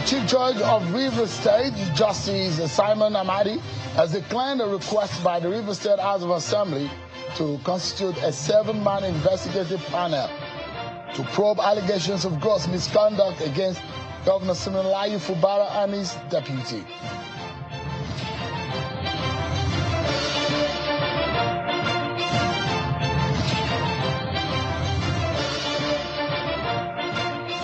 The Chief Judge of Rivers State, Justice Simon Amadi, has declined a request by the Rivers State House of Assembly to constitute a 7-man investigative panel to probe allegations of gross misconduct against Governor Siminalayi Fubara and his deputy.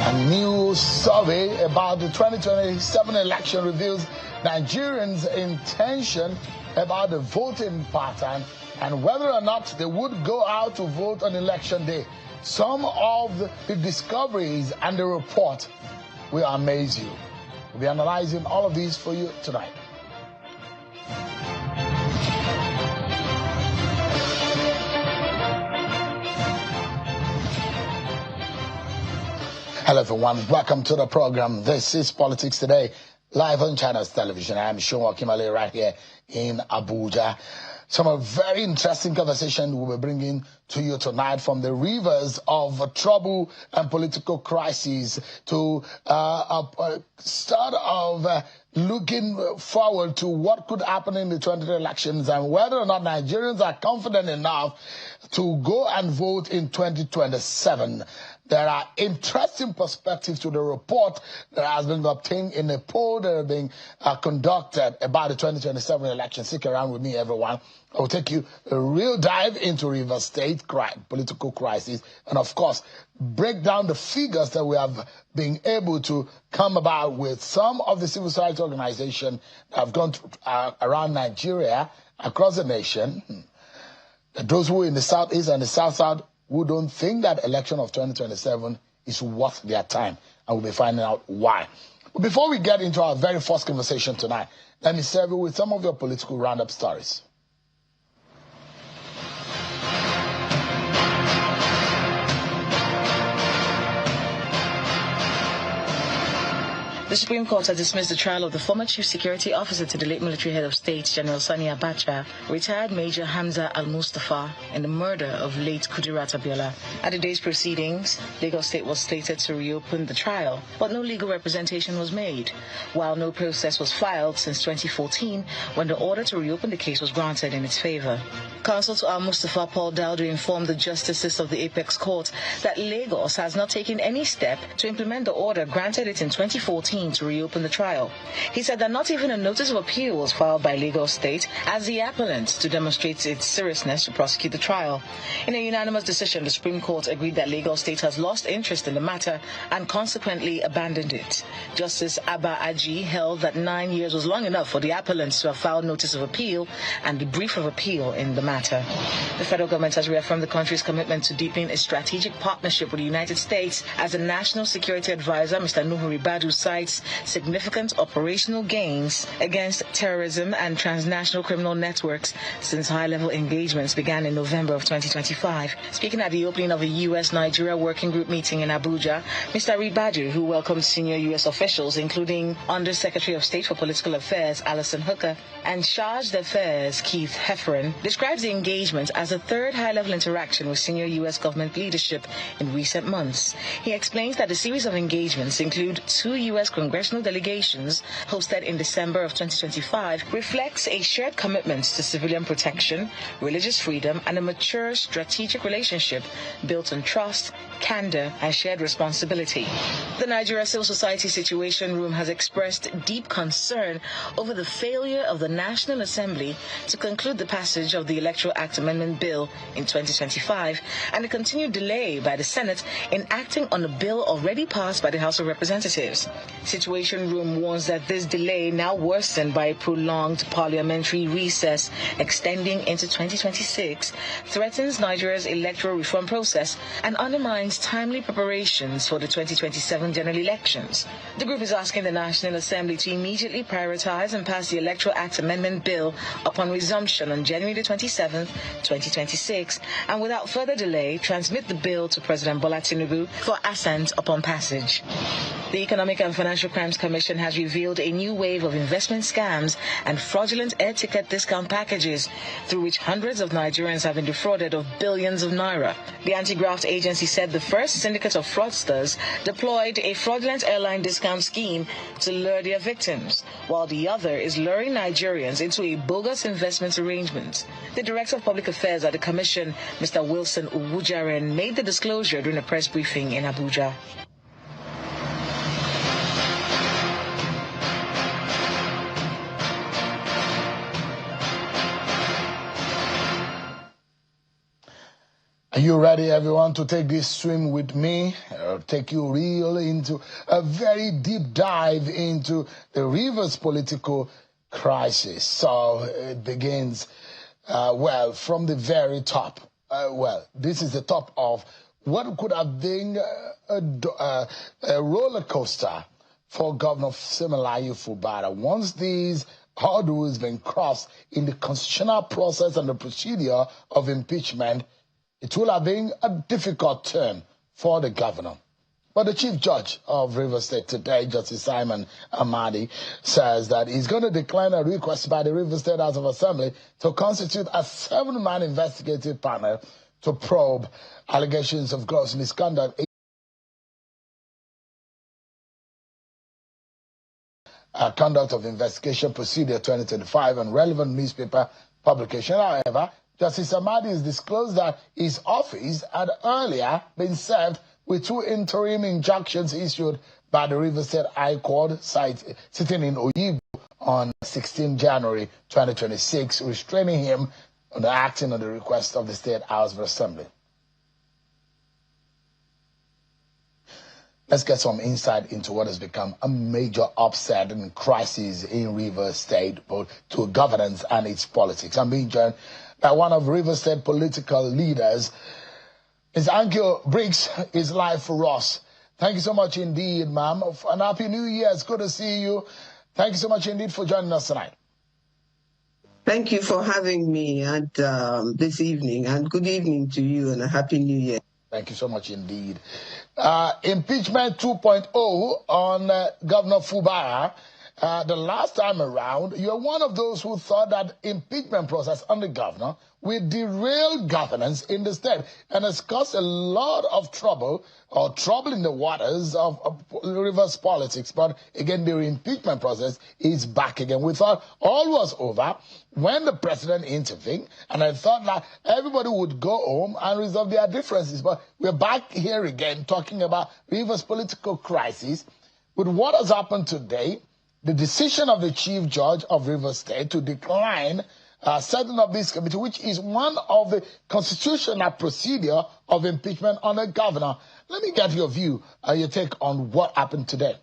A new survey about the 2027 election reveals Nigerians' intention about the voting pattern and whether or not they would go out to vote on election day. Some of the discoveries and the report will amaze you. We'll be analyzing all of these for you tonight. Hello everyone, welcome to the program. This is Politics Today, live on Channels Television. I am Sean Kimale right here in Abuja. Some very interesting conversation we'll be bringing to you tonight from the rivers of trouble and political crises to start of looking forward to what could happen in the 2020 elections and whether or not Nigerians are confident enough to go and vote in 2027. There are interesting perspectives to the report that has been obtained in a poll that is being conducted about the 2027 election. Stick around with me, everyone. I will take you a real dive into Rivers State political crisis and, of course, break down the figures that we have been able to come about with some of the civil society organizations that have gone around Nigeria, across the nation. Those who are in the southeast and the south-south who don't think that election of 2027 is worth their time, and we'll be finding out why. But before we get into our very first conversation tonight, let me serve you with some of your political roundup stories. The Supreme Court has dismissed the trial of the former Chief Security Officer to the late military head of state, General Sani Abacha, retired Major Hamza Al-Mustafa, in the murder of late Kudirat Abiola. At the day's proceedings, Lagos State was slated to reopen the trial, but no legal representation was made, while no process was filed since 2014, when the order to reopen the case was granted in its favor. Counsel to Al-Mustafa, Paul Dowdy, informed the justices of the Apex Court that Lagos has not taken any step to implement the order granted it in 2014 to reopen the trial. He said that not even a notice of appeal was filed by Lagos State as the appellant to demonstrate its seriousness to prosecute the trial. In a unanimous decision, the Supreme Court agreed that Lagos State has lost interest in the matter and consequently abandoned it. Justice Abba Aji held that 9 years was long enough for the appellants to have filed notice of appeal and the brief of appeal in the matter. The federal government has reaffirmed the country's commitment to deepening a strategic partnership with the United States as the National Security Advisor, Mr. Nuhu Ribadu, cites significant operational gains against terrorism and transnational criminal networks since high-level engagements began in November of 2025. Speaking at the opening of a U.S.-Nigeria working group meeting in Abuja, Mr. Ribadu, who welcomed senior U.S. officials, including Under-Secretary of State for Political Affairs, Alison Hooker, and Chargé d'Affaires, Keith Heffernan, describes the engagement as a third high-level interaction with senior U.S. government leadership in recent months. He explains that the series of engagements include 2 U.S. congressional delegations hosted in December of 2025 reflects a shared commitment to civilian protection, religious freedom, and a mature strategic relationship built on trust, candor, and shared responsibility. The Nigeria Civil Society Situation Room has expressed deep concern over the failure of the National Assembly to conclude the passage of the Electoral Act Amendment Bill in 2025 and the continued delay by the Senate in acting on a bill already passed by the House of Representatives. Situation Room warns that this delay, now worsened by a prolonged parliamentary recess extending into 2026, threatens Nigeria's electoral reform process and undermines timely preparations for the 2027 general elections. The group is asking the National Assembly to immediately prioritize and pass the Electoral Act Amendment Bill upon resumption on January the 27th, 2026, and without further delay, transmit the bill to President Bola Tinubu for assent upon passage. The Economic and Financial Crimes Commission has revealed a new wave of investment scams and fraudulent air ticket discount packages through which hundreds of Nigerians have been defrauded of billions of naira. The anti-graft agency said the first syndicate of fraudsters deployed a fraudulent airline discount scheme to lure their victims, while the other is luring Nigerians into a bogus investment arrangement. The Director of Public Affairs at the Commission, Mr. Wilson Uwujaren, made the disclosure during a press briefing in Abuja. Are you ready, everyone, to take this swim with me? I'll take you really into a very deep dive into the Rivers political crisis. So it begins, from the very top. This is the top of what could have been a roller coaster for Governor Siminalayi Fubara. Once these hurdles have been crossed in the constitutional process and the procedure of impeachment, it will have been a difficult turn for the governor. But the Chief Judge of Rivers State today, Justice Simon Amadi, says that he's going to decline a request by the Rivers State House of Assembly to constitute a 7-man investigative panel to probe allegations of gross misconduct, conduct of investigation procedure 2025 and relevant newspaper publication. However, Justice Amadi has disclosed that his office had earlier been served with 2 interim injunctions issued by the Rivers State High Court sitting in Oyibo on 16 January 2026, restraining him on acting on the request of the State House of Assembly. Let's get some insight into what has become a major upset and crisis in Rivers State, both to governance and its politics. I'm being joined by one of Rivers State political leaders. Ms. Ankyo Briggs is live for us. Thank you so much indeed, ma'am. And Happy New Year. It's good to see you. Thank you so much indeed for joining us tonight. Thank you for having me this evening, and good evening to you, and a Happy New Year. Thank you so much indeed. Impeachment 2.0 on Governor Fubara. The last time around, you're one of those who thought that impeachment process on the governor will derail governance in the state and has caused a lot of trouble in the waters of Rivers politics. But again, the impeachment process is back again. We thought all was over when the president intervened, and I thought that everybody would go home and resolve their differences. But we're back here again talking about Rivers political crisis with what has happened today. The decision of the Chief Judge of Rivers State to decline setting up this committee, which is one of the constitutional procedure of impeachment on a governor. Let me get your view, your take on what happened today.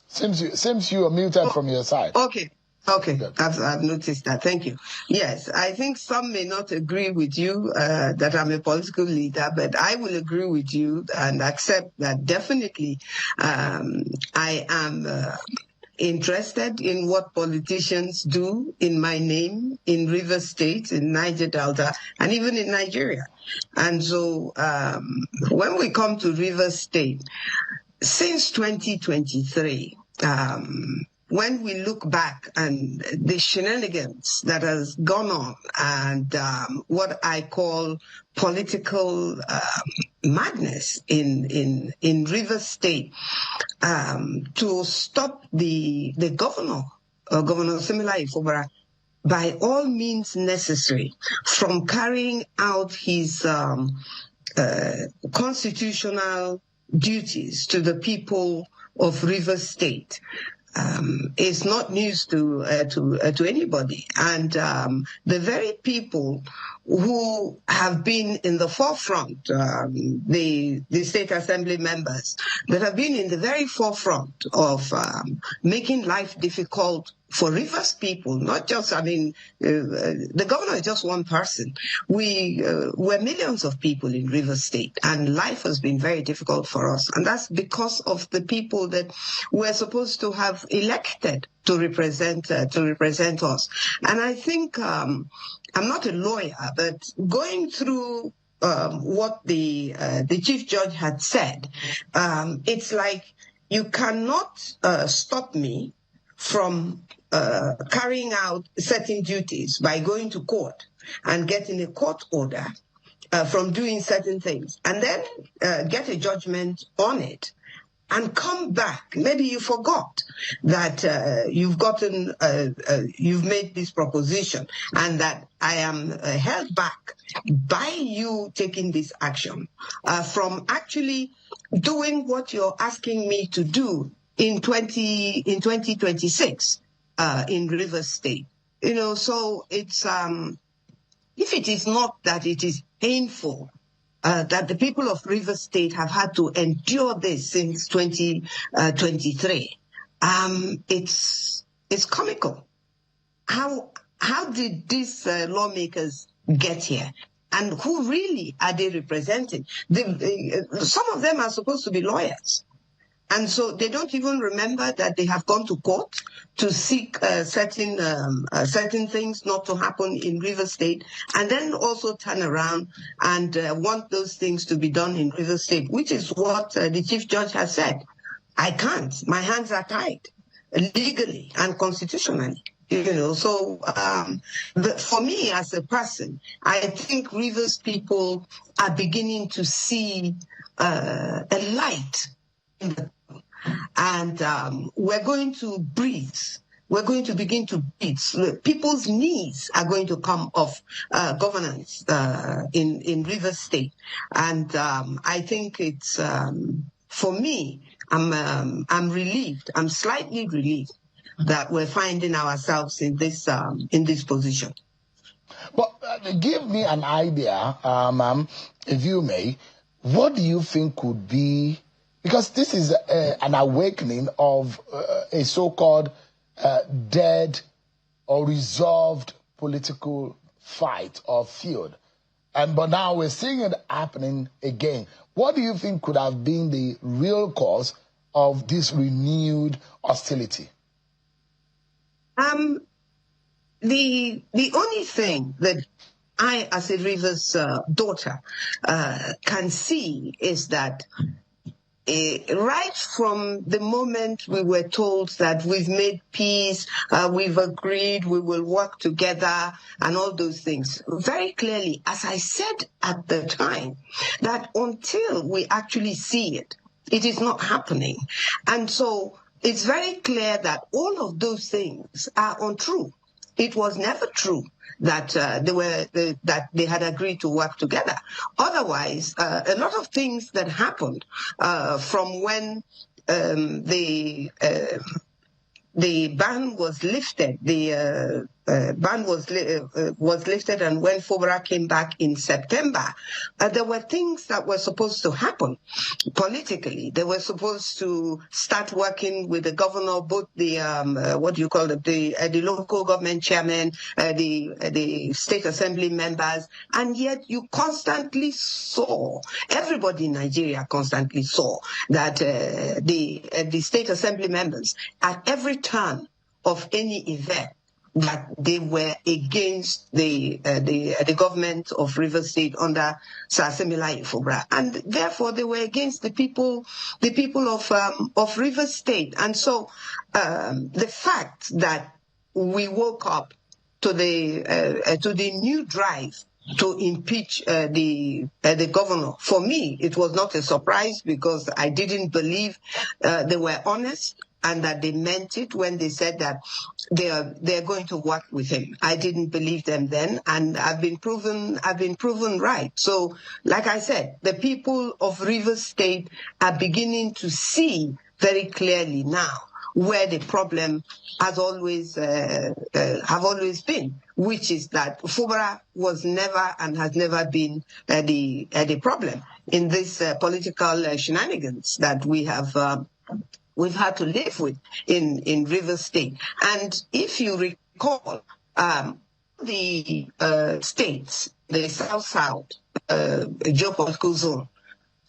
Seems you are muted from your side. Okay. I've noticed that. Thank you. Yes, I think some may not agree with you that I'm a political leader, but I will agree with you and accept that definitely I am interested in what politicians do in my name, in Rivers State, in Niger Delta, and even in Nigeria. And so when we come to Rivers State, since 2023, when we look back and the shenanigans that has gone on and what I call political madness in Rivers State, to stop the governor, Governor Siminalayi Fubara, by all means necessary, from carrying out his constitutional duties to the people of Rivers State, is not news to anybody. And the very people who have been in the forefront, the State Assembly members that have been in the very forefront of making life difficult for Rivers people, not just, the governor is just one person. We're millions of people in Rivers State, and life has been very difficult for us. And that's because of the people that we're supposed to have elected to represent us. And I think I'm not a lawyer, but going through what the chief judge had said, it's like you cannot stop me from carrying out certain duties by going to court and getting a court order from doing certain things, and then get a judgment on it, and come back. Maybe you forgot that you've made this proposition, and that I am held back by you taking this action from actually doing what you're asking me to do in 2026 in Rivers State. So it's if it is not that it is painful that the people of Rivers State have had to endure this since 2023, it's comical. How did these lawmakers get here? And who really are they representing? Some of them are supposed to be lawyers. And so they don't even remember that they have gone to court to seek certain things not to happen in Rivers State, and then also turn around and want those things to be done in Rivers State, which is what the chief judge has said. I can't. My hands are tied legally and constitutionally. So for me as a person, I think Rivers people are beginning to see a light in the and we're going to breathe. We're going to begin to breathe. People's knees are going to come off governance in Rivers State, and I think it's for me. I'm relieved. I'm slightly relieved that we're finding ourselves in this position. But give me an idea, if you may. What do you think could be? Because this is an awakening of a so-called dead or resolved political fight or feud. But now we're seeing it happening again. What do you think could have been the real cause of this renewed hostility? The only thing that I, as a Rivers daughter, can see is that right from the moment we were told that we've made peace, we've agreed, we will work together and all those things, very clearly, as I said at the time, that until we actually see it, it is not happening. And so it's very clear that all of those things are untrue. It was never true that that they had agreed to work together. Otherwise, a lot of things that happened from when the ban was lifted, the ban was lifted, and when Fobara came back in September, there were things that were supposed to happen politically. They were supposed to start working with the governor, both the the local government chairman, the state assembly members, and yet you constantly saw, everybody in Nigeria constantly saw that the state assembly members at every turn of any event that they were against the government of Rivers State under Sir Similaye Fobara, and therefore they were against the people of Rivers State. And so the fact that we woke up to the new drive to impeach the governor, for me it was not a surprise, because I didn't believe they were honest and that they meant it when they said that they're going to work with him. I didn't believe them then, and I've been proven right. So, like I said, the people of Rivers State are beginning to see very clearly now where the problem has always been, which is that Fobara was never and has never been the problem in this political shenanigans that we've had to live with in Rivers State. And if you recall, the states, the South geopolitical zone,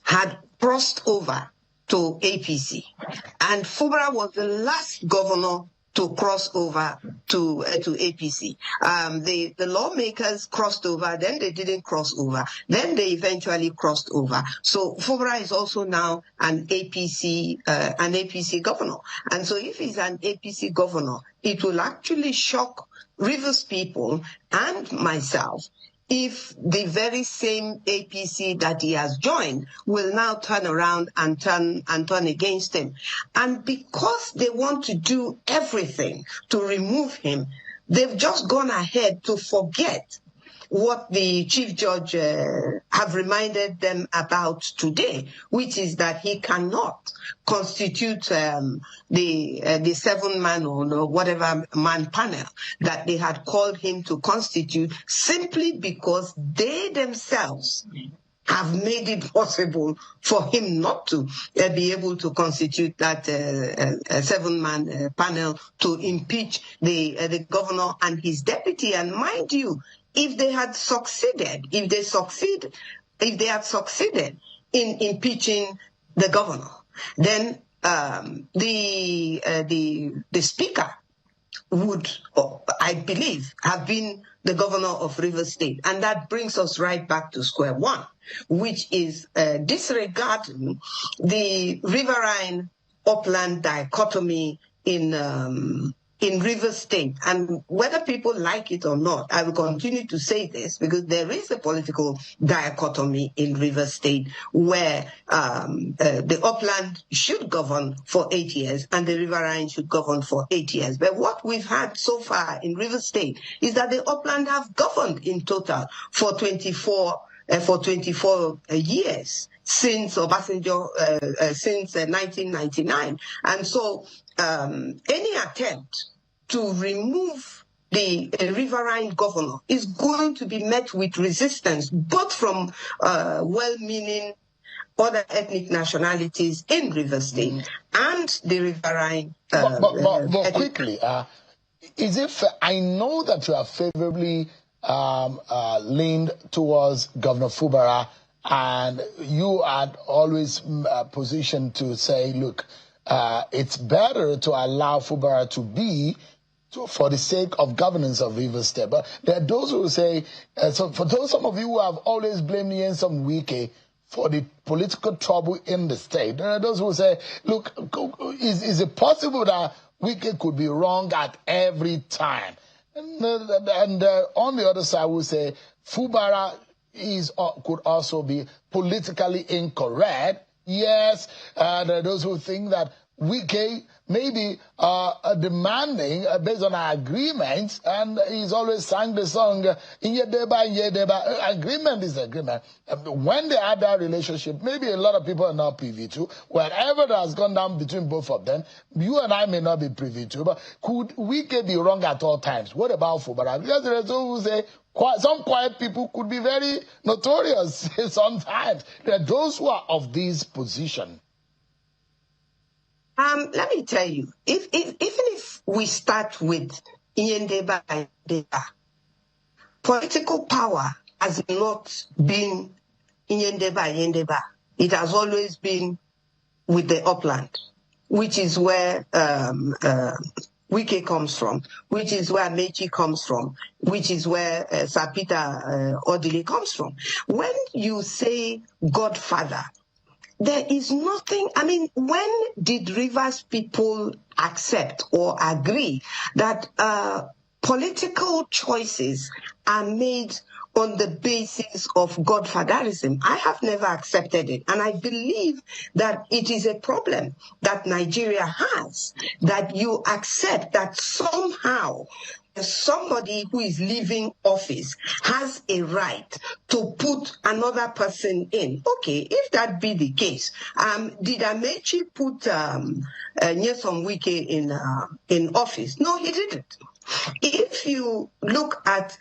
had crossed over to APC. And Fobara was the last governor to cross over to APC. The lawmakers crossed over, then they didn't cross over, then they eventually crossed over. So Fubara is also now an APC governor. And so if he's an APC governor, it will actually shock Rivers people and myself if the very same APC that he has joined will now turn around and turn against him. And because they want to do everything to remove him, they've just gone ahead to forget what the chief judge have reminded them about today, which is that he cannot constitute the 7-man or whatever man panel that they had called him to constitute, simply because they themselves have made it possible for him not to be able to constitute that 7-man panel to impeach the governor and his deputy. And mind you, if they had succeeded in impeaching the governor, then the speaker would, I believe, have been the governor of Rivers State. And that brings us right back to square one, which is disregarding the riverine upland dichotomy in Rivers State. And whether people like it or not, I will continue to say this, because there is a political dichotomy in Rivers State where the upland should govern for 8 years and the riverine should govern for 8 years. But what we've had so far in Rivers State is that the upland have governed in total for 24 years since Obasanjo, since 1999. And so any attempt to remove the riverine governor is going to be met with resistance, both from well-meaning other ethnic nationalities in Rivers State and the riverine. But quickly, is it fair? I know that you are favorably leaned towards Governor Fubara, and you had always positioned to say, look, it's better to allow Fubara to be for the sake of governance of Rivers State. But there are those who say, so for some of you who have always blamed Nyesom Wike for the political trouble in the state, there are those who say, look, is it possible that Wike could be wrong at every time? And on the other side, we say Fubara could also be politically incorrect. Yes, there are those who think that Wike maybe demanding based on our agreement, and he's always sang the song Nyedeba. Agreement is agreement. When they had that relationship, maybe a lot of people are not privy to. Whatever that has gone down between both of them, you and I may not be privy to. But could Wike be wrong at all times? What about Fubara? Because there are those who say some quiet people could be very notorious sometimes. There are those who are of this position. Let me tell you, even if we start with Nyedeba, political power has not been Nyedeba. It has always been with the upland, which is where Wike comes from, which is where Mechi comes from, which is where Sapita Odile comes from. When you say Godfather, there is nothing. I mean, when did Rivers people accept or agree that political choices are made on the basis of godfatherism? I have never accepted it. And I believe that it is a problem that Nigeria has, that you accept that somehow somebody who is leaving office has a right to put another person in. Okay, if that be the case, did Amechi put Nyesom Wike in office? No, he didn't. If you look at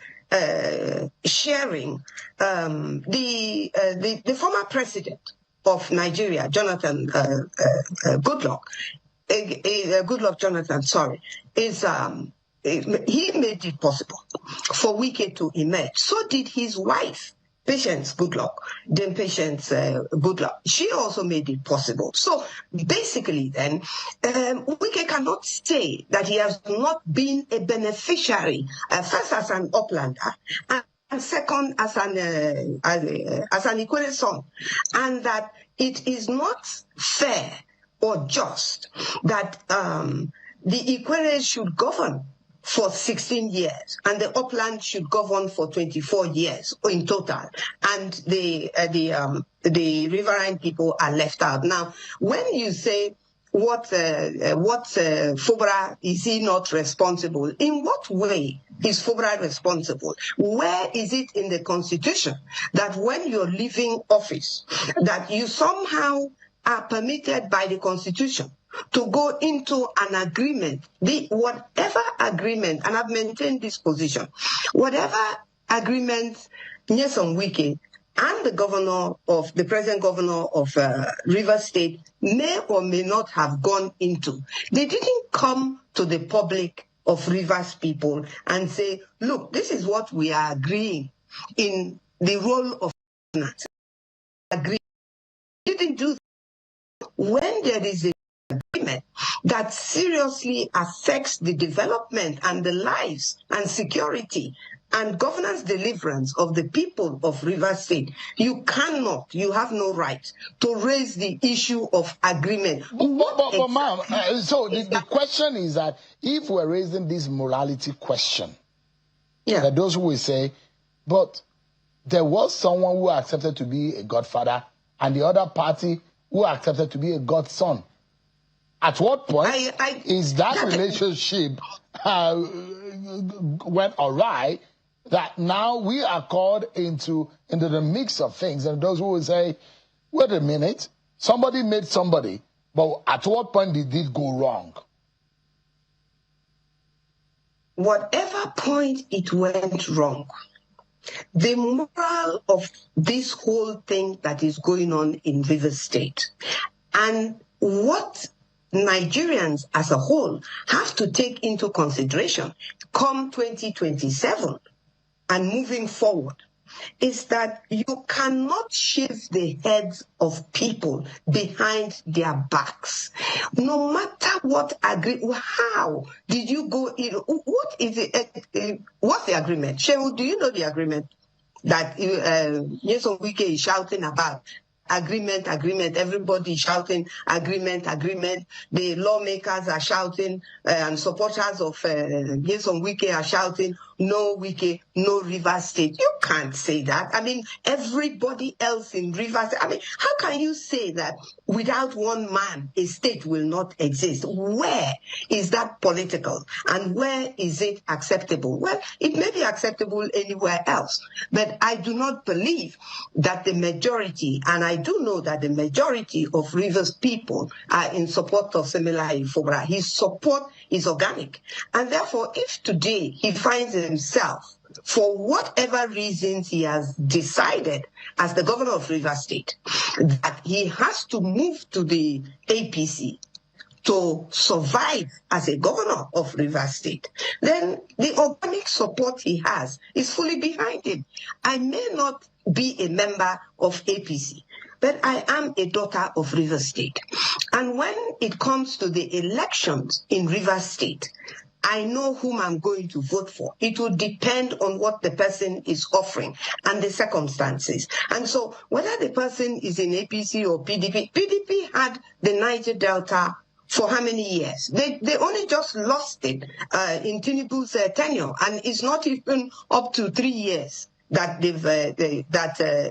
sharing, the former president of Nigeria, Jonathan Goodluck Jonathan, is he made it possible for Wike to emerge. So did his wife, Patience, good luck. Then Patience, good luck. She also made it possible. So basically then, Wike cannot say that he has not been a beneficiary, first as an uplander, and second as an Ikwere son, and that it is not fair or just that the Ikwere should govern for 16 years, and the upland should govern for 24 years in total, and the riverine people are left out. Now, when you say what Fubara, is he not responsible? In what way is Fubara responsible? Where is it in the Constitution that when you're leaving office, that you somehow are permitted by the Constitution to go into an agreement, whatever agreement, and I've maintained this position, whatever agreement Nyesom Wike and the present governor of Rivers State may or may not have gone into, they didn't come to the public of Rivers people and say, look, this is what we are agreeing in the role of agree. Didn't do that. When there is a agreement that seriously affects the development and the lives and security and governance deliverance of the people of Rivers State, you have no right to raise the issue of agreement. But ma'am, so the question is that if we're raising this morality question, there are those who will say, but there was someone who accepted to be a godfather and the other party who accepted to be a godson. At what point is that relationship went awry that now we are called into the mix of things? And those who will say, wait a minute, somebody made somebody, but at what point did it go wrong? Whatever point it went wrong, the moral of this whole thing that is going on in Rivers State and what Nigerians as a whole have to take into consideration come 2027 and moving forward is that you cannot shave the heads of people behind their backs. No matter what how did you go in? What is it? What's the agreement? Shehu, do you know the agreement that Nyesom Wike is shouting about? Agreement, everybody is shouting agreement. The lawmakers are shouting and supporters of Nyesom Wike are shouting, no Wike, no Rivers State. You can't say that. I mean, everybody else in Rivers State, I mean, how can you say that without one man, a state will not exist? Where is that political? And where is it acceptable? Well, it may be acceptable anywhere else, but I do not believe that the majority, and I do know that the majority of Rivers people are in support of Similaye Fubara. His support is organic. And therefore, if today he finds himself, for whatever reasons he has decided as the governor of Rivers State, that he has to move to the APC to survive as a governor of Rivers State, then the organic support he has is fully behind him. I may not be a member of APC, but I am a daughter of Rivers State. And when it comes to the elections in Rivers State, I know whom I'm going to vote for. It will depend on what the person is offering and the circumstances. And so whether the person is in APC or PDP, PDP had the Niger Delta for how many years? They only just lost it in Tinubu's tenure, and it's not even up to 3 years that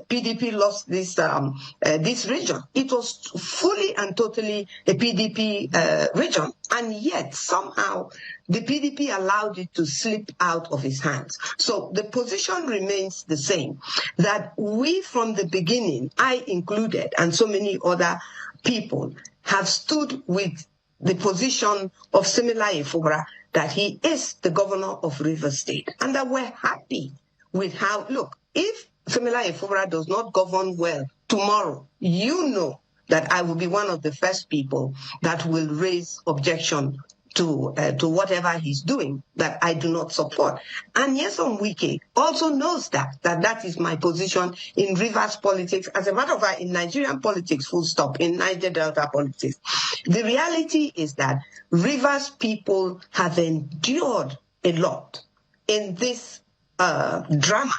PDP lost this region. It was fully and totally a PDP region, and yet somehow the PDP allowed it to slip out of his hands. So the position remains the same, that we from the beginning, I included, and so many other people, have stood with the position of Similaye Fubara, that he is the governor of Rivers State, and that we're happy with how, look, if Similaye Fubara does not govern well tomorrow, you know that I will be one of the first people that will raise objection to whatever he's doing that I do not support. And Nyesom Wike also knows that is my position in Rivers politics. As a matter of fact, in Nigerian politics, full stop, in Niger Delta politics. The reality is that Rivers people have endured a lot in this drama,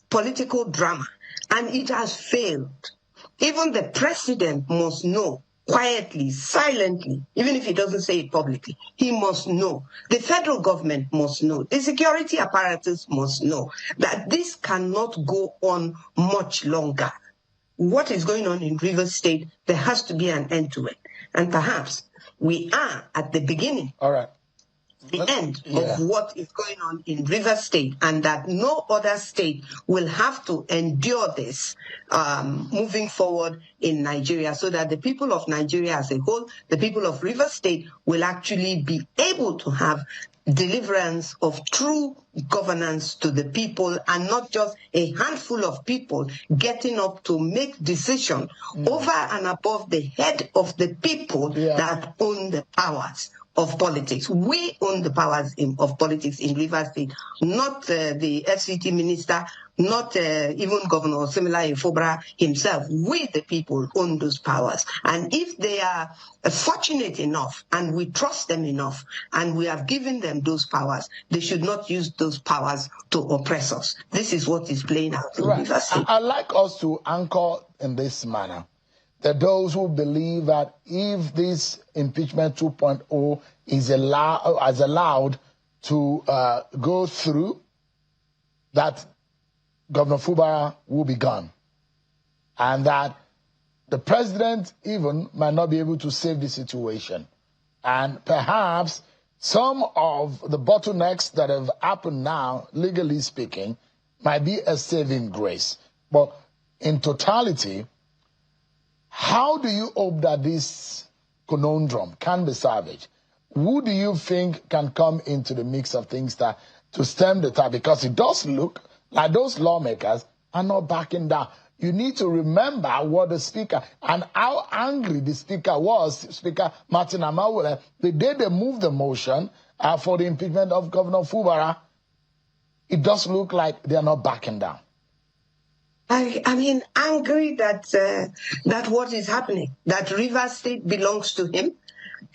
political drama, and it has failed. Even the president must know, quietly, silently, even if he doesn't say it publicly, he must know. The federal government must know. The security apparatus must know that this cannot go on much longer. What is going on in Rivers State, there has to be an end to it. And perhaps we are at the beginning. All right. The end of what is going on in Rivers State, and that no other state will have to endure this moving forward in Nigeria, so that the people of Nigeria as a whole, the people of Rivers State, will actually be able to have deliverance of true governance to the people, and not just a handful of people getting up to make decisions over and above the head of the people that own the powers of politics. We own the powers of politics in Rivers State, not the FCT minister, not even Governor Simila Ifobra himself. We, the people, own those powers. And if they are fortunate enough, and we trust them enough, and we have given them those powers, they should not use those powers to oppress us. This is what is playing out in Rivers State. I'd like us to anchor in this manner. That those who believe that if this impeachment 2.0 is allowed to go through, that Governor Fubara will be gone, and that the president even might not be able to save the situation, and perhaps some of the bottlenecks that have happened now, legally speaking, might be a saving grace. But in totality, how do you hope that this conundrum can be salvaged? Who do you think can come into the mix of things to stem the tide? Because it does look like those lawmakers are not backing down. You need to remember what the speaker and how angry the speaker was, Speaker Martin Amaewhule, the day they moved the motion for the impeachment of Governor Fubara. It does look like they are not backing down. I mean, angry that what is happening, that Rivers State belongs to him,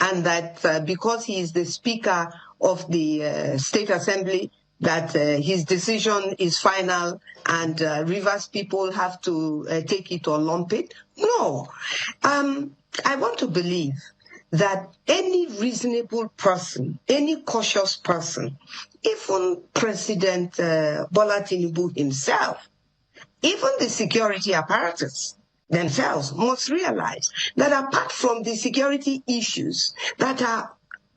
and that because he is the Speaker of the State Assembly, that his decision is final, and Rivers people have to take it or lump it. No. I want to believe that any reasonable person, any cautious person, even President Bola Tinubu himself, even the security apparatus themselves must realize that apart from the security issues that are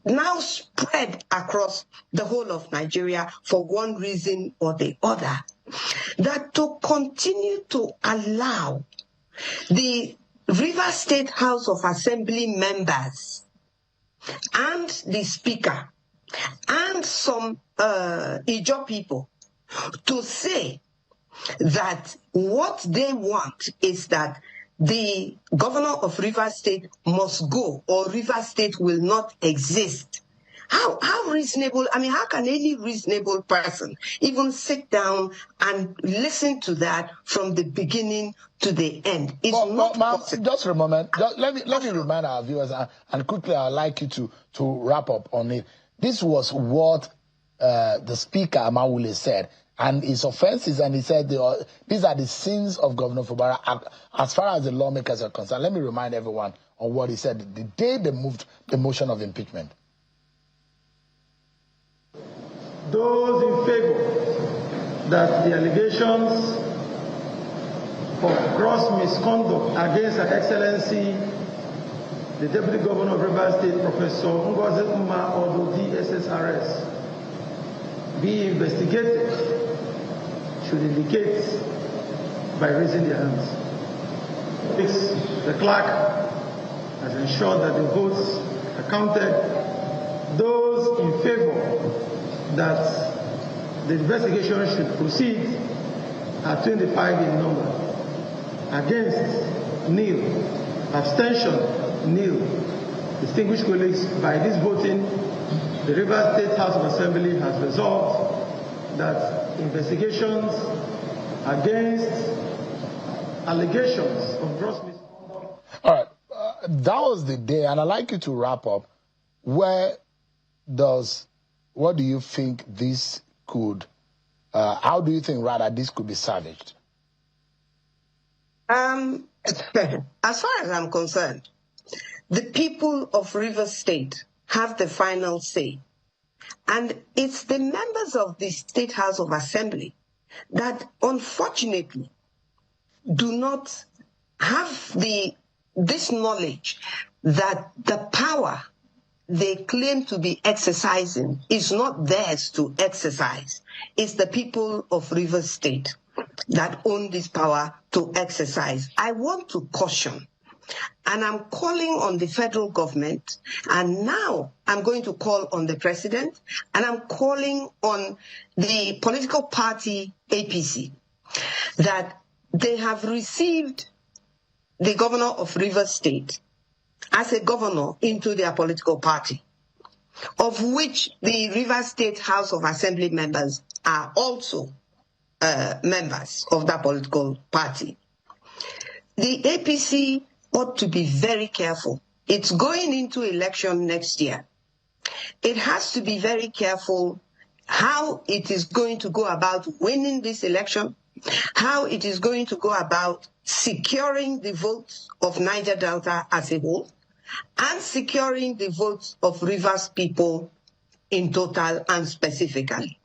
now spread across the whole of Nigeria for one reason or the other, that to continue to allow the Rivers State House of Assembly members and the Speaker and some Ijaw people to say that what they want is that the governor of Rivers State must go, or Rivers State will not exist. How reasonable, I mean, how can any reasonable person even sit down and listen to that from the beginning to the end? It's not possible. Just for a moment, let me remind our viewers, and quickly I'd like you to wrap up on it. This was what the Speaker Amaewhule said, and his offenses, and he said these are the sins of Governor Fubara as far as the lawmakers are concerned. Let me remind everyone on what he said the day they moved the motion of impeachment. Those in favor that the allegations of gross misconduct against Her Excellency, the Deputy Governor of Rivers State, Professor Ngozi Umah Odo, DSSRS, be investigated should indicate by raising their hands. The clerk has ensured that the votes are counted. Those in favor that the investigation should proceed are 25 in number. Against, nil. Abstention, nil. distinguished colleagues, by this voting, the Rivers State House of Assembly has resolved that investigations against allegations of gross misconduct. All right, that was the day, and I'd like you to wrap up. What do you think this could, how do you think rather this could be salvaged? As far as I'm concerned, the people of Rivers State have the final say. And it's the members of the State House of Assembly that unfortunately do not have this knowledge that the power they claim to be exercising is not theirs to exercise. It's the people of Rivers State that own this power to exercise. I want to caution, and I'm calling on the federal government, and now I'm going to call on the president, and I'm calling on the political party APC, that they have received the governor of Rivers State as a governor into their political party, of which the Rivers State House of Assembly members are also members of that political party. The APC ought to be very careful. It's going into election next year. It has to be very careful how it is going to go about winning this election, how it is going to go about securing the votes of Niger Delta as a whole, and securing the votes of Rivers people in total and specifically.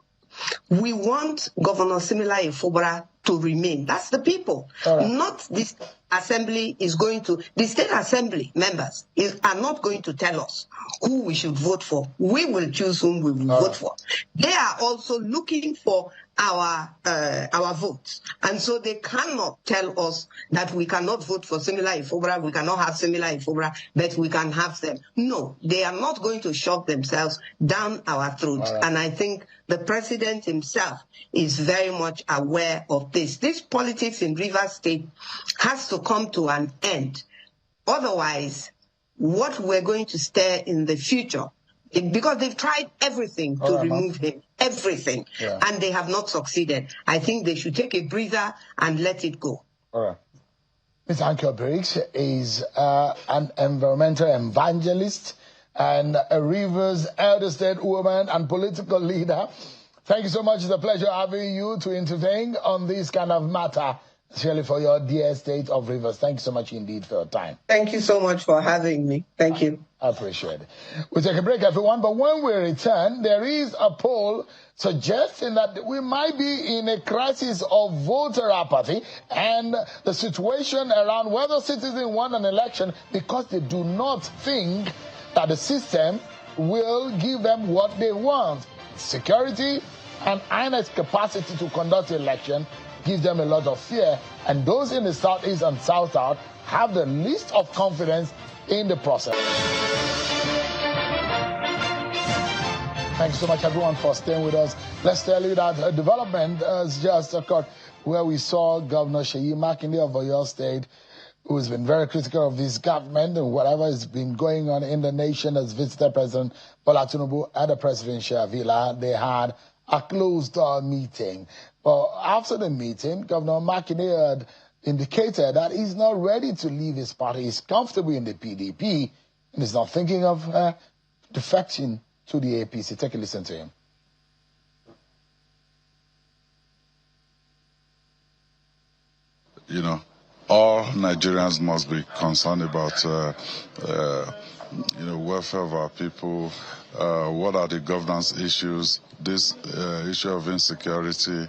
We want Governor Similaye Fubara to remain. That's the people, not this assembly is going to, the state assembly members are not going to tell us who we should vote for. We will choose whom we will vote for. They are also looking for our votes. And so they cannot tell us that we cannot vote for Similaye Fubara, we cannot have Similaye Fubara, but we can have them. No, they are not going to shove themselves down our throats. And I think the president himself is very much aware of this. This politics in Rivers State has to come to an end. Otherwise, what we're going to stare in the future, because they've tried everything to remove him, everything, and they have not succeeded. I think they should take a breather and let it go. All right. Ms. Anke Briggs is an environmental evangelist and a Rivers elder state woman and political leader. Thank you so much. It's a pleasure having you to intervene on this kind of matter, especially for your dear state of Rivers. Thank you so much indeed for your time. Thank you so much for having me. Thank you. I appreciate it. We'll take a break, everyone. But when we return, there is a poll suggesting that we might be in a crisis of voter apathy and the situation around whether citizens want an election because they do not think that the system will give them what they want. Security and INEC's capacity to conduct the election gives them a lot of fear, and those in the Southeast and South have the least of confidence in the process. Thank you so much, everyone, for staying with us. Let's tell you that a development has just occurred where we saw Governor Seyi Makinde of Oyo State, who has been very critical of this government and whatever has been going on in the nation, has visited President Bola Tinubu at the presidential villa. They had a closed-door meeting. But after the meeting, Governor Makinde had indicated that he's not ready to leave his party. He's comfortable in the PDP and is not thinking of defecting to the APC. Take a listen to him. You know, all Nigerians must be concerned about, welfare of our people. What are the governance issues? This issue of insecurity,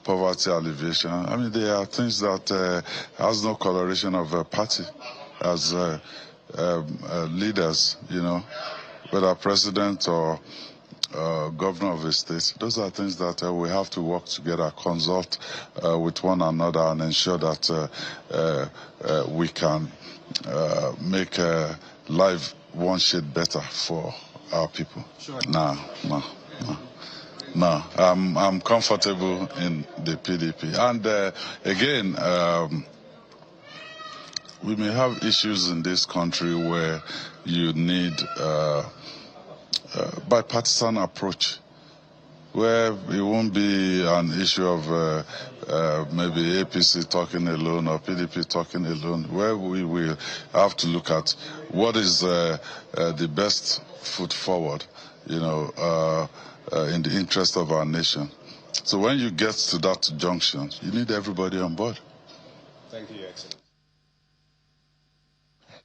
poverty alleviation. I mean, there are things that has no coloration of a party. As leaders, you know, whether president or governor of a state, those are things that we have to work together, consult with one another, and ensure that we can make life one shade better for our people. Sure. No, I'm comfortable in the PDP. And again, we may have issues in this country where you need bipartisan approach, where it won't be an issue of maybe APC talking alone or PDP talking alone, where we will have to look at what is the best foot forward, in the interest of our nation. So when you get to that junction, you need everybody on board. Thank you, Your Excellency.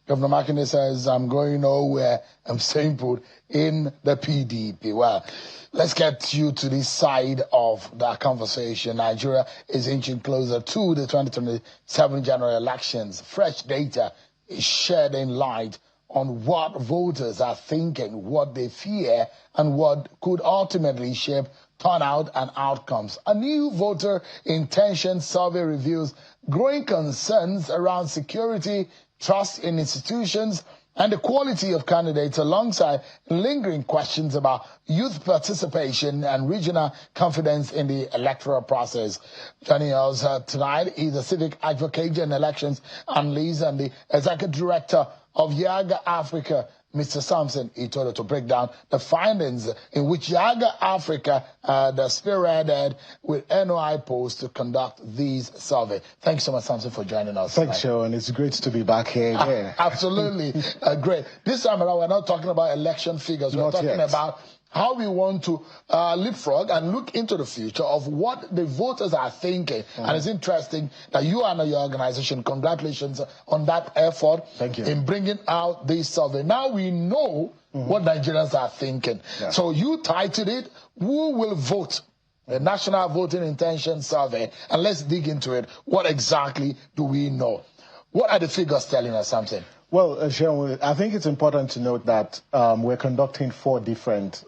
Governor Makinde says, I'm going nowhere, I'm staying put in the PDP. Well, let's get you to this side of the conversation. Nigeria is inching closer to the 2027 general elections. Fresh data is shedding light on what voters are thinking, what they fear, and what could ultimately shape turnout and outcomes. A new voter intention survey reveals growing concerns around security, trust in institutions, and the quality of candidates, alongside lingering questions about youth participation and regional confidence in the electoral process. Joining us tonight is the civic advocate and elections analyst and the executive director of Yaga Africa, Mr. Samson Itodo, to break down the findings in which Yaga Africa spearheaded with NOI Post to conduct these survey. Thank you so much, Samson, for joining us. Thanks, Sean. It's great to be back here again. Absolutely. Great. This time around, we're not talking about election figures. We're talking about how we want to leapfrog and look into the future of what the voters are thinking. And it's interesting that you and your organization, congratulations on that effort. Thank you. In bringing out this survey. Now we know what Nigerians are thinking. Yeah. So you titled it, Who Will Vote? The National Voting Intention Survey. And let's dig into it. What exactly do we know? What are the figures telling us something? Well, Sharon, I think it's important to note that we're conducting 4 different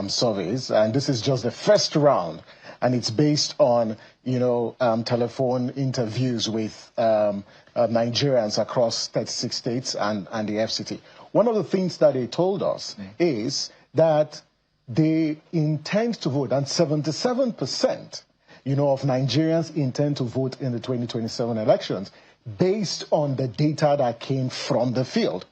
surveys, and this is just the first round, and it's based on, telephone interviews with Nigerians across 36 states and the FCT. One of the things that they told us is that they intend to vote, and 77%, of Nigerians intend to vote in the 2027 elections, based on the data that came from the field.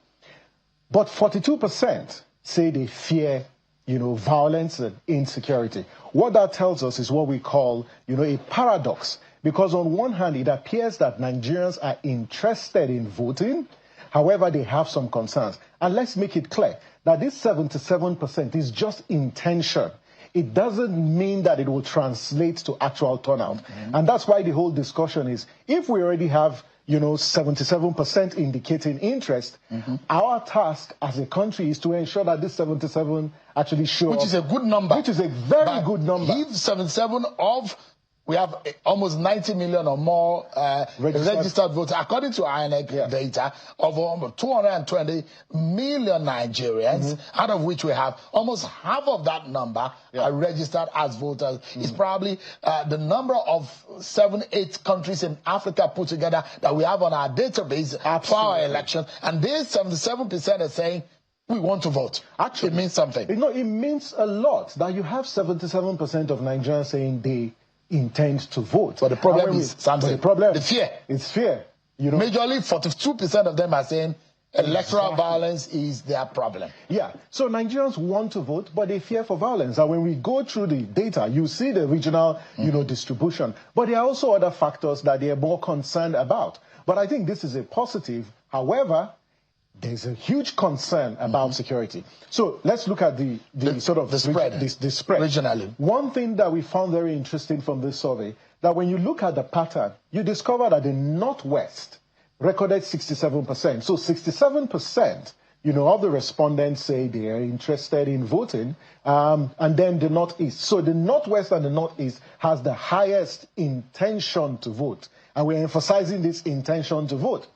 But 42% say they fear, violence and insecurity. What that tells us is what we call, a paradox. Because on one hand, it appears that Nigerians are interested in voting. However, they have some concerns. And let's make it clear that this 77% is just intention. It doesn't mean that it will translate to actual turnout. And that's why the whole discussion is, if we already have 77% indicating interest, our task as a country is to ensure that this 77 actually show up. Which is a good number. Which is a very good number. If 77 of, we have almost 90 million or more registered voters, according to INEC data, of almost 220 million Nigerians, out of which we have almost half of that number are registered as voters. It's probably the number of 7-8 countries in Africa put together that we have on our database for our elections. And these 77% are saying, we want to vote. Actually, it means something. It means a lot that you have 77% of Nigerians saying they intend to vote. But the problem is something. The problem, the fear. It's fear. Majorly, 42% of them are saying electoral violence is their problem. Yeah. So Nigerians want to vote, but they fear for violence. And when we go through the data, you see the regional, distribution. But there are also other factors that they are more concerned about. But I think this is a positive. However, there's a huge concern about security. So let's look at the spread. The spread. Regionally. One thing that we found very interesting from this survey, that when you look at the pattern, you discover that the Northwest recorded 67%. So 67%, of the respondents say they are interested in voting, and then the Northeast. So the Northwest and the Northeast has the highest intention to vote. And we're emphasizing this intention to vote.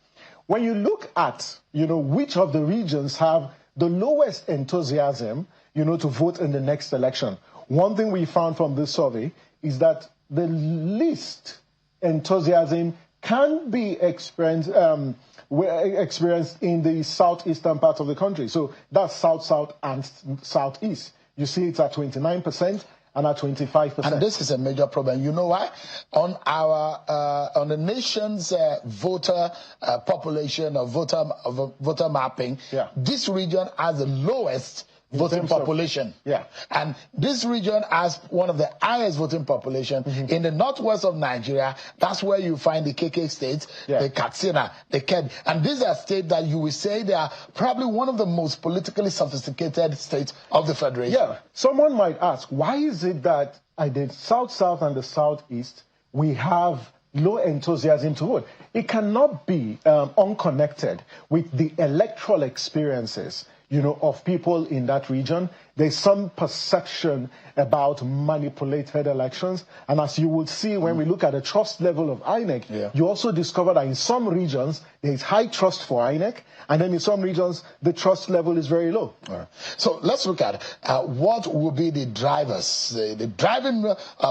When you look at, which of the regions have the lowest enthusiasm, to vote in the next election, one thing we found from this survey is that the least enthusiasm can be experienced in the southeastern part of the country. So that's south, and southeast. You see it's at 29%, and at 25%. And this is a major problem. You know why? On the nation's voter population or voter mapping, this region has the lowest voting population. And this region has one of the highest voting population in the northwest of Nigeria. That's where you find the KK states, the Katsina, the Kebbi. And these are states that you will say they are probably one of the most politically sophisticated states of the Federation. Someone might ask, why is it that at the South-South and the Southeast, we have low enthusiasm to vote? It cannot be unconnected with the electoral experiences of people in that region. There's some perception about manipulated elections. And as you would see when we look at the trust level of INEC, you also discover that in some regions, there is high trust for INEC. And then in some regions, the trust level is very low. So let's look at what will be the drivers, the driving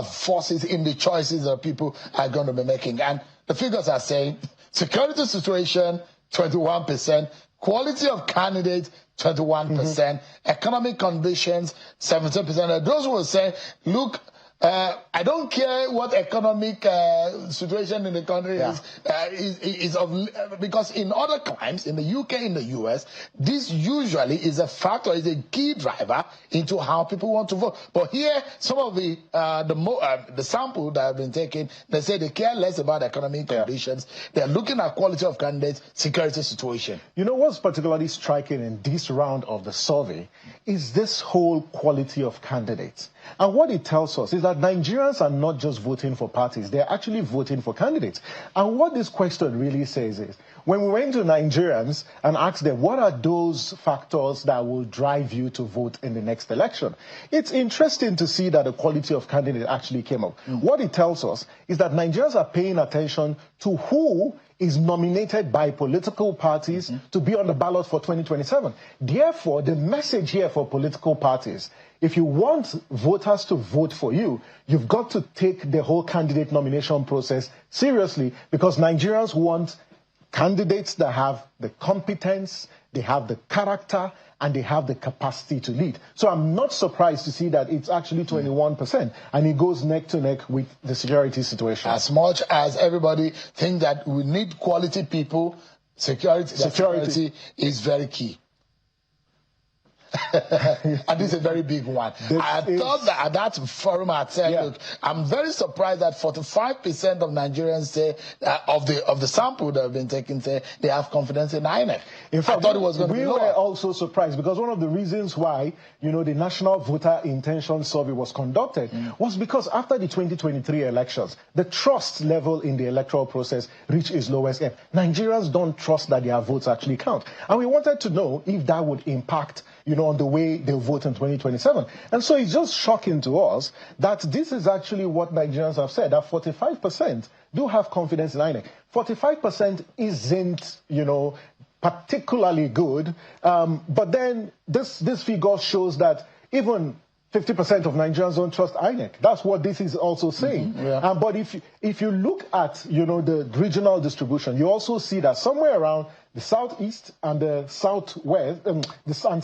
forces in the choices that people are going to be making. And the figures are saying security situation, 21%, quality of candidates, 21%, economic conditions, 17%. And those who will say, look, I don't care what economic situation in the country is because in other crimes, in the UK, in the US, this usually is a factor, is a key driver into how people want to vote. But here, some of the sample that have been taken, they say they care less about economic conditions. They're looking at quality of candidates, security situation. You know what's particularly striking in this round of the survey is this whole quality of candidates. And what it tells us is that Nigerians are not just voting for parties, they're actually voting for candidates. And what this question really says is, when we went to Nigerians and asked them, what are those factors that will drive you to vote in the next election? It's interesting to see that the quality of candidate actually came up. What it tells us is that Nigerians are paying attention to who is nominated by political parties to be on the ballot for 2027. Therefore, the message here for political parties, if you want voters to vote for you, you've got to take the whole candidate nomination process seriously, because Nigerians want candidates that have the competence, they have the character, and they have the capacity to lead. So I'm not surprised to see that it's actually 21%, and it goes neck to neck with the security situation. As much as everybody thinks that we need quality people, security is very key. And this is a very big one. I thought that at that forum I said, look, I'm very surprised that 45% of Nigerians say of the sample that have been taken say they have confidence in INEC. In fact, I thought it was going to be lower. We were also surprised because one of the reasons why the National Voter Intention Survey was conducted was because after the 2023 elections, the trust level in the electoral process reached its lowest ebb. Nigerians don't trust that their votes actually count, and we wanted to know if that would impact on the way they vote in 2027. And so it's just shocking to us that this is actually what Nigerians have said, that 45% do have confidence in INEC. 45% isn't, particularly good. But then this figure shows that even 50% of Nigerians don't trust INEC. That's what this is also saying. But if you look at, the regional distribution, you also see that somewhere around the southeast and the southwest, and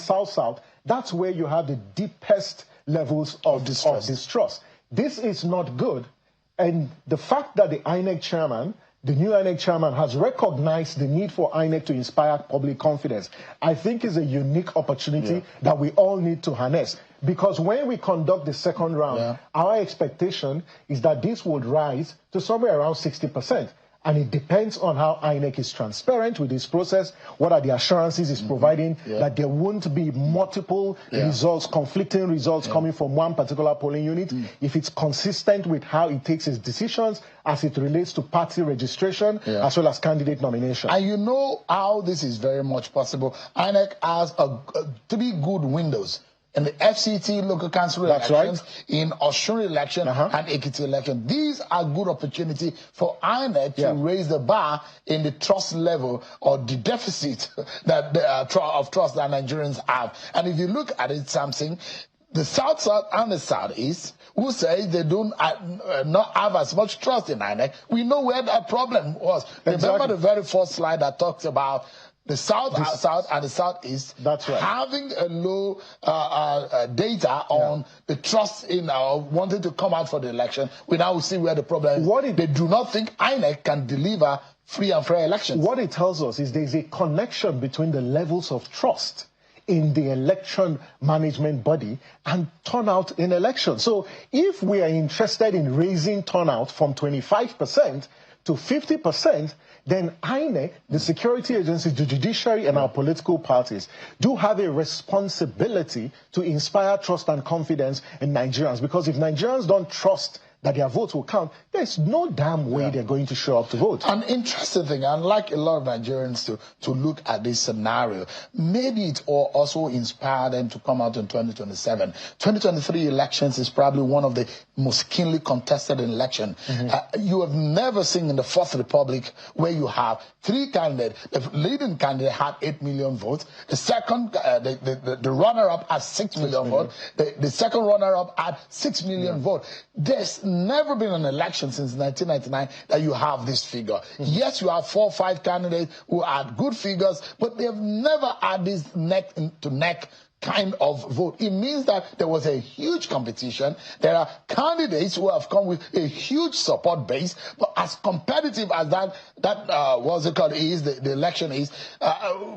south-south, that's where you have the deepest levels of distrust. This is not good. And the fact that the INEC chairman, the new INEC chairman, has recognized the need for INEC to inspire public confidence, I think is a unique opportunity that we all need to harness. Because when we conduct the second round, our expectation is that this would rise to somewhere around 60%. And it depends on how INEC is transparent with this process, what are the assurances it's providing, that there won't be multiple results, conflicting results coming from one particular polling unit, if it's consistent with how it takes its decisions as it relates to party registration, as well as candidate nomination. And you know how this is very much possible. INEC has 3 good windows. In the FCT local council elections, in Osun election and Ekiti election. These are good opportunity for INEC to raise the bar in the trust level or the deficit that of trust that Nigerians have. And if you look at it, something, the South-South and the Southeast, who say they don't not have as much trust in INEC, we know where that problem was. Remember the very first slide that talks about The South and the Southeast, that's right, having a low data on the trust in wanting to come out for the election. We now see where the problem is. They do not think INEC can deliver free and fair elections. What it tells us is there's a connection between the levels of trust in the election management body and turnout in elections. So if we are interested in raising turnout from 25% to 50%, then INEC, the security agencies, the judiciary, and our political parties do have a responsibility to inspire trust and confidence in Nigerians. Because if Nigerians don't trust that their votes will count, there's no damn way they're going to show up to vote. An interesting thing, I'd like a lot of Nigerians to look at this scenario. Maybe it also inspire them to come out in 2027. 2023 elections is probably one of the most keenly contested elections. You have never seen in the Fourth Republic where you have three candidates. The leading candidate had 8 million votes. The second, the runner-up had 6 million votes. The second runner-up had 6 million votes. There's never been an election since 1999 that you have this figure. Yes, you have 4 or 5 candidates who had good figures, but they've never had this neck-to-neck kind of vote. It means that there was a huge competition. There are candidates who have come with a huge support base, but as competitive as the election is,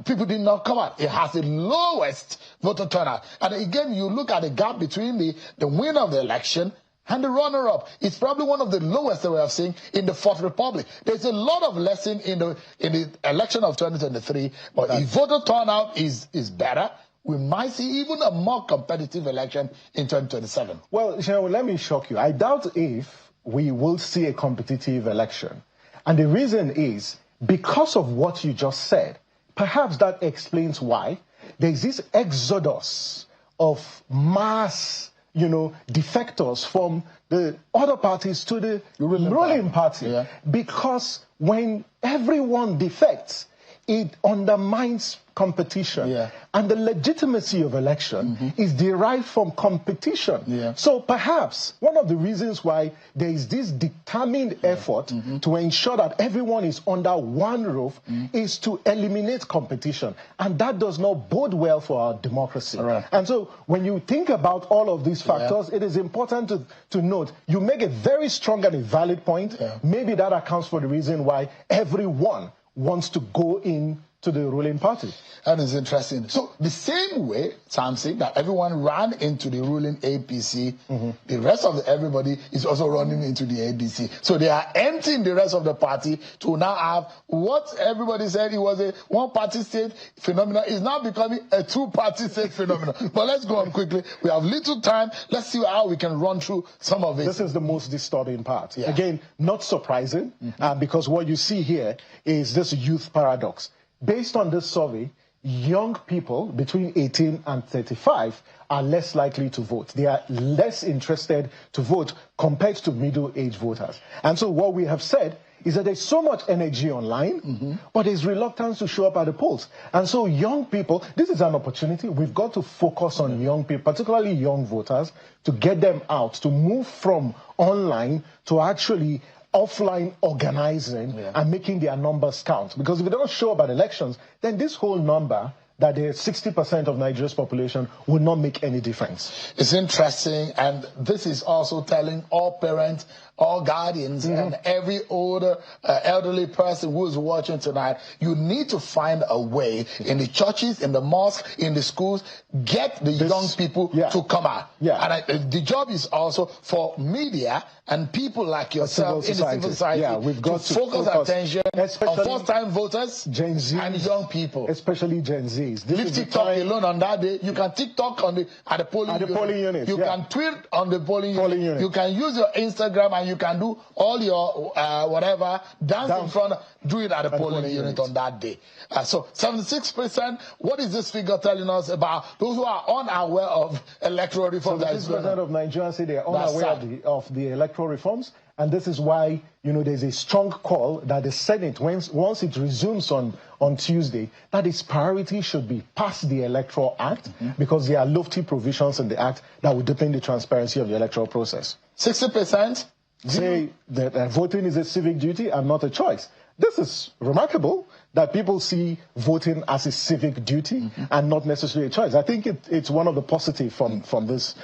people did not come out. It has the lowest voter turnout. And again, you look at the gap between the winner of the election and the runner-up. It's probably one of the lowest that we have seen in the Fourth Republic. There's a lot of lesson in the election of 2023, but if voter turnout is better, we might see even a more competitive election in 2027. Well, let me shock you. I doubt if we will see a competitive election. And the reason is because of what you just said. Perhaps that explains why there's this exodus of mass defectors from the other parties to the ruling party. Because when everyone defects, it undermines competition. And the legitimacy of election is derived from competition. So perhaps one of the reasons why there is this determined effort to ensure that everyone is under one roof is to eliminate competition. And that does not bode well for our democracy. And so when you think about all of these factors, it is important to note, you make a very strong and a valid point. Maybe that accounts for the reason why everyone wants to go in to the ruling party. That is interesting. So the same way, Samson, that everyone ran into the ruling APC, the rest of everybody is also running into the ADC. So they are emptying the rest of the party to now have what everybody said it was a one-party state phenomenon is now becoming a two-party state phenomenon. But let's go on quickly. We have little time. Let's see how we can run through some of it. This is the most disturbing part. Again, not surprising, because what you see here is this youth paradox. Based on this survey, young people between 18 and 35 are less likely to vote. They are less interested to vote compared to middle-aged voters. And so what we have said is that there's so much energy online, but there's reluctance to show up at the polls. And so young people, this is an opportunity. We've got to focus on young people, particularly young voters, to get them out, to move from online to actually offline organizing and making their numbers count. Because if they don't show up at elections, then this whole number that the 60% of Nigeria's population will not make any difference. It's interesting, and this is also telling all parents, all guardians, and every older, elderly person who is watching tonight, you need to find a way in the churches, in the mosques, in the schools, get the young people to come out. And the job is also for media and people like yourself in the civil society we've got to focus attention on first-time voters, Gen Z, and young people. Especially Gen Zs. Leave TikTok alone on that day. You can TikTok at the polling unit. You can tweet on the polling unit. You can use your Instagram and you can do all your whatever, dance in front, do it at the polling unit on that day. So 76%, what is this figure telling us about those who are unaware of electoral reform? 76% of Nigerians say they are unaware of the electoral reforms. And this is why, there's a strong call that the Senate, once it resumes on Tuesday, that its priority should be pass the Electoral Act, because there are lofty provisions in the Act that will deepen the transparency of the electoral process. 60% say that voting is a civic duty and not a choice. This is remarkable that people see voting as a civic duty and not necessarily a choice. I think it's one of the positives from this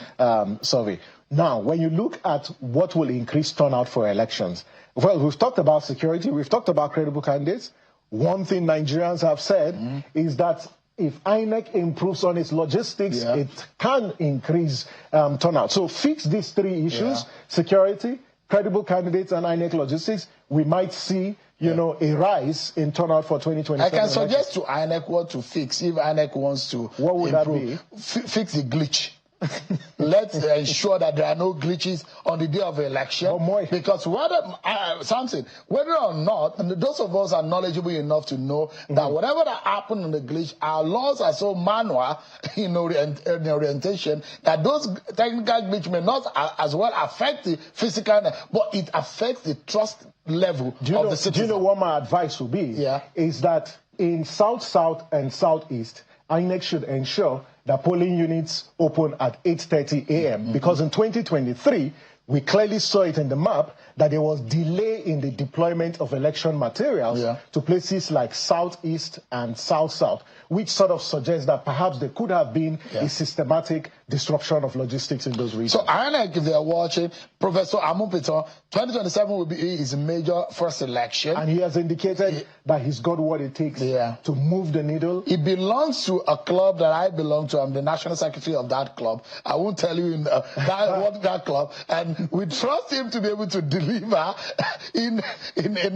survey. Now, when you look at what will increase turnout for elections, well, we've talked about security, we've talked about credible candidates. One thing Nigerians have said is that if INEC improves on its logistics, it can increase turnout. So fix these three issues, security, credible candidates, and INEC logistics, we might see, you know, a rise in turnout for 2027. I can suggest to INEC what to fix if INEC wants to What would improve. that be? Fix the glitch. Let's ensure that there are no glitches on the day of election. Because whether or not, and those of us are knowledgeable enough to know that whatever that happened on the glitch, our laws are so manual in orientation that those technical glitch may not as well affect the physical, but it affects the trust level of the citizen. Do you know what my advice would be? Is that in South-South and Southeast, INEC should ensure that polling units open at 8:30 a.m. Because in 2023, we clearly saw it in the map that there was delay in the deployment of election materials to places like Southeast and South-South, which sort of suggests that perhaps there could have been a systematic disruption of logistics in those regions. So INEC, if they're watching, Professor Amupito, 2027 will be his major first election. And he has indicated that he's got what it takes to move the needle. He belongs to a club that I belong to. I'm the national secretary of that club. I won't tell you what that club. And we trust him to be able to deliver in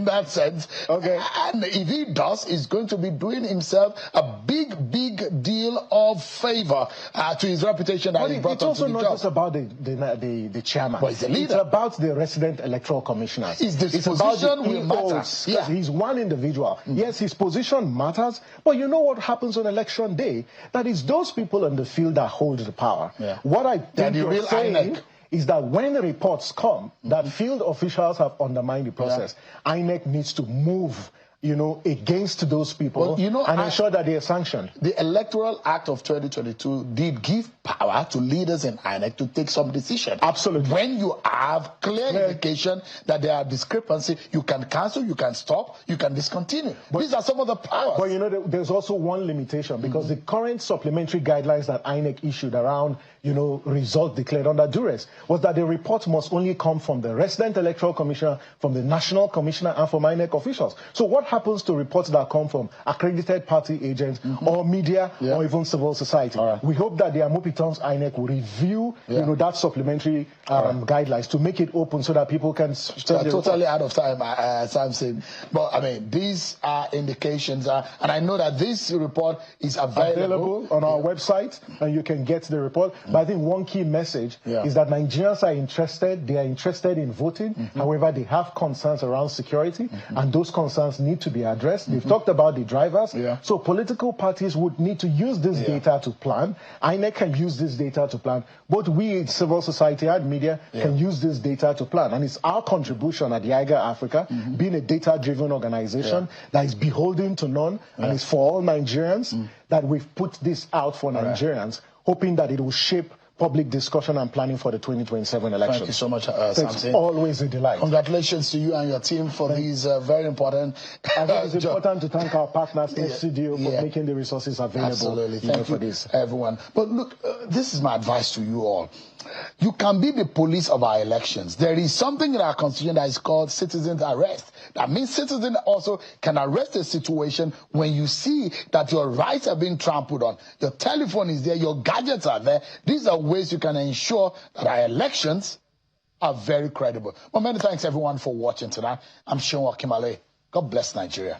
that sense. Okay. And if he does, he's going to be doing himself a big deal of favor to his reputation that he brought it's also to the not job. just about the chairman. But he's the leader. It's about the resident electoral commissioners. His disposition will matter. He's one individual. Yes, his position matters, but you know what happens on election day? That is those people in the field that hold the power. What I think you're saying is that when the reports come that field officials have undermined the process, INEC needs to move, you know, against those people and ensure that they are sanctioned. The Electoral Act of 2022 did give power to leaders in INEC to take some decision. Absolutely. When you have clear indication that there are discrepancy, you can cancel, you can stop, you can discontinue. These are some of the powers. But you know, there's also one limitation because the current supplementary guidelines that INEC issued around, you know, results declared under duress was that the report must only come from the resident electoral commissioner, from the national commissioner, and from INEC officials. So what happens to reports that come from accredited party agents or media or even civil society? We hope that the Amupitons INEC will review, you know, that supplementary guidelines to make it open so that people can. Totally out of time, Samson. But I mean, these are indications, and I know that this report is available on our website, and you can get the report. But I think one key message is that Nigerians are interested. They are interested in voting. However, they have concerns around security, and those concerns need to be addressed. They've talked about the drivers. So political parties would need to use this data to plan. INEC can use this data to plan. Both we, civil society and media, can use this data to plan. And it's our contribution at the IGA Africa, being a data-driven organization that is beholden to none and is for all Nigerians, that we've put this out for Nigerians, hoping that it will shape public discussion and planning for the 2027 elections. Thank you so much, Samson. It's always a delight. Congratulations to you and your team for these very important... I think it's important to thank our partners in studio for making the resources available. Absolutely. Thank you for this, everyone. But look, this is my advice to you all. You can be the police of our elections. There is something in our constitution that is called citizen's arrest. That means citizens also can arrest a situation when you see that your rights are being trampled on. Your telephone is there, your gadgets are there. These are ways you can ensure that our elections are very credible. Well, many thanks everyone for watching tonight. I'm Sean Wakimale. God bless Nigeria.